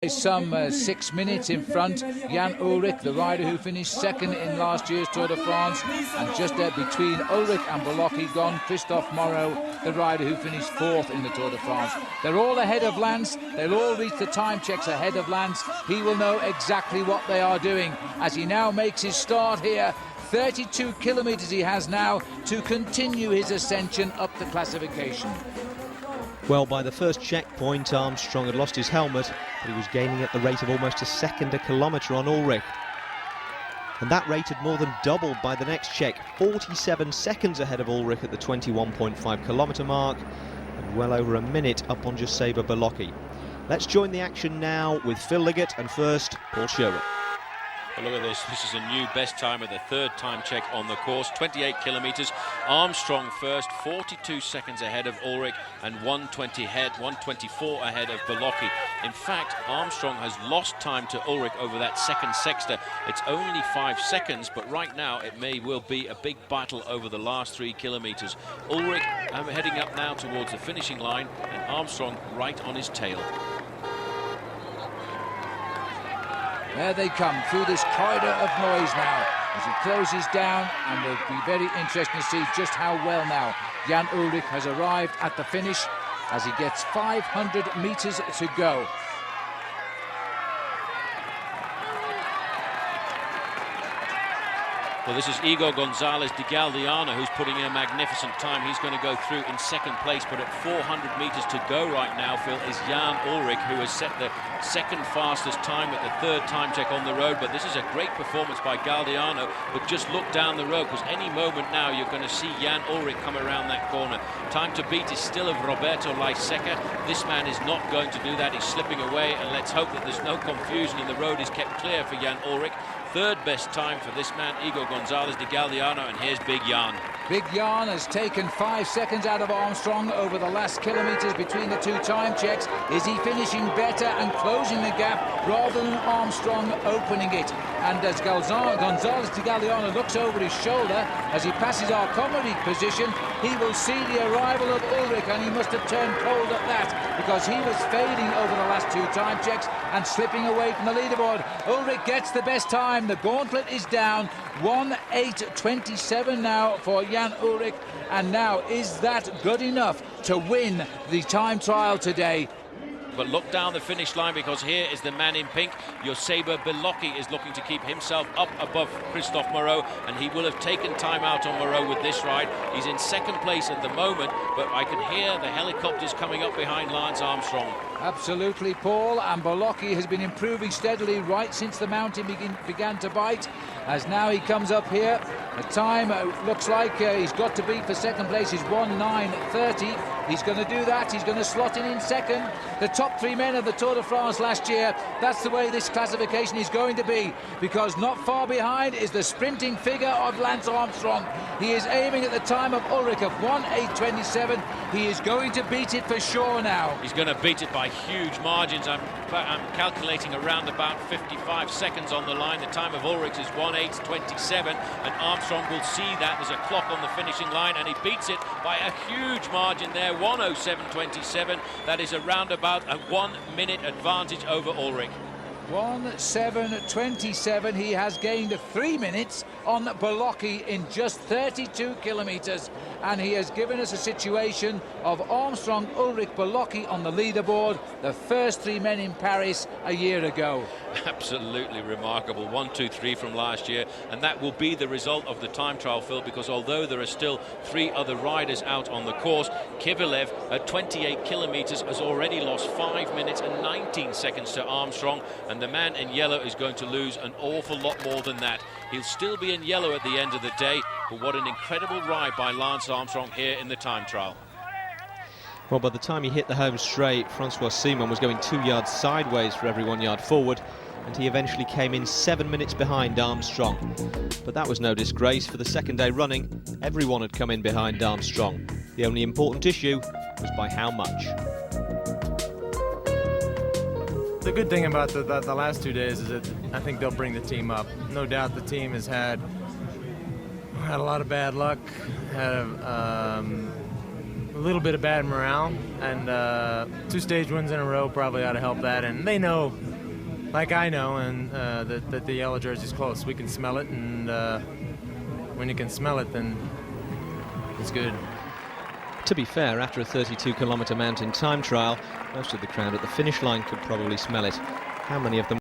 Some 6 minutes in front. Jan Ullrich, the rider who finished second in last year's Tour de France, and just there between Ullrich and Bolocki gone Christophe Moreau, the rider who finished fourth in the Tour de France. They're all ahead of Lance. They'll all reach the time checks ahead of Lance. He will know exactly what they are doing as he now makes his start here. 32 kilometres he has now to continue his ascension up the classification. Well, by the first checkpoint, Armstrong had lost his helmet, but he was gaining at the rate of almost a second a kilometre on Ullrich. And that rate had more than doubled by the next check, 47 seconds ahead of Ullrich at the 21.5 kilometre mark, and well over a minute up on Jaseba Bolocki. Let's join the action now with Phil Liggett, and first, Paul Sherwood. Well, look at this. This is a new best time of the third time check on the course. 28 kilometres. Armstrong first, 42 seconds ahead of Ullrich, and 124 ahead of Bolocki. In fact, Armstrong has lost time to Ullrich over that second sexter. It's only 5 seconds, but right now it may well be a big battle over the last 3 kilometres. Ullrich heading up now towards the finishing line, and Armstrong right on his tail. There they come through this corridor of noise now as he closes down, and will be very interesting to see just how well now Jan Ullrich has arrived at the finish as he gets 500 metres to go. Well, this is Igor Gonzalez de Galdiano who's putting in a magnificent time. He's going to go through in second place, but at 400 metres to go right now, Phil, is Jan Ullrich, who has set the second fastest time at the third time check on the road. But this is a great performance by Galdiano, but just look down the road, because any moment now you're going to see Jan Ullrich come around that corner. Time to beat is still of Roberto Laiseca. This man is not going to do that. He's slipping away, and let's hope that there's no confusion and the road is kept clear for Jan Ullrich. Third best time for this man, Igor Gonzalez de Galdiano, and here's Big Jan. Big Jan has taken 5 seconds out of Armstrong over the last kilometres between the 2 time checks. Is he finishing better and closing the gap rather than Armstrong opening it? And as Gonzalez de Galdiano looks over his shoulder as he passes our comedy position, he will see the arrival of Ullrich, and he must have turned cold at that, because he was fading over the last 2 time checks and slipping away from the leaderboard. Ullrich gets the best time. The gauntlet is down. 1:8:27 now for Jan Ullrich, and now is that good enough to win the time trial today? But look down the finish line, because here is the man in pink. Jaseba Bolocki is looking to keep himself up above Christophe Moreau, and he will have taken time out on Moreau with this ride. He's in second place at the moment, but I can hear the helicopters coming up behind Lance Armstrong. Absolutely, Paul, and Bolocki has been improving steadily right since the mountain began to bite, as now he comes up here. The time looks like he's got to beat for second place is 1:9:30. He's going to do that. He's going to slot in second. The top 3 men of the Tour de France last year, that's the way this classification is going to be, because not far behind is the sprinting figure of Lance Armstrong. He is aiming at the time of Ullrich of 1:8:27. He is going to beat it for sure now. He's going to beat it by huge margins. I'm calculating around about 55 seconds on the line. The time of Ullrich is 1:8:27, and Armstrong will see that. There's a clock on the finishing line, and he beats it by a huge margin there, 1:07:27. That is around about a 1 minute advantage over Ullrich. 1:07:27. He has gained 3 minutes on Bolocki in just 32 kilometres, and he has given us a situation of Armstrong, Ullrich, Bolocki on the leaderboard, the first 3 men in Paris a year ago. Absolutely remarkable. 1, 2, 3 from last year, and that will be the result of the time trial, Phil, because although there are still 3 other riders out on the course, Kivilev at 28 kilometres has already lost 5 minutes and 19 seconds to Armstrong, and the man in yellow is going to lose an awful lot more than that. He'll still be in yellow at the end of the day, but what an incredible ride by Lance Armstrong here in the time trial. Well, by the time he hit the home straight, Francois Simon was going 2 yards sideways for every 1 yard forward, and he eventually came in 7 minutes behind Armstrong. But that was no disgrace. For the second day running, everyone had come in behind Armstrong. The only important issue was by how much. The good thing about the last 2 days is that I think they'll bring the team up. No doubt the team has had a lot of bad luck, had a little bit of bad morale, and 2 stage wins in a row probably ought to help that. And they know like I know, and that the yellow jersey's close. We can smell it, and when you can smell it, then it's good. To be fair, after a 32-kilometre mountain time trial, most of the crowd at the finish line could probably smell it. How many of them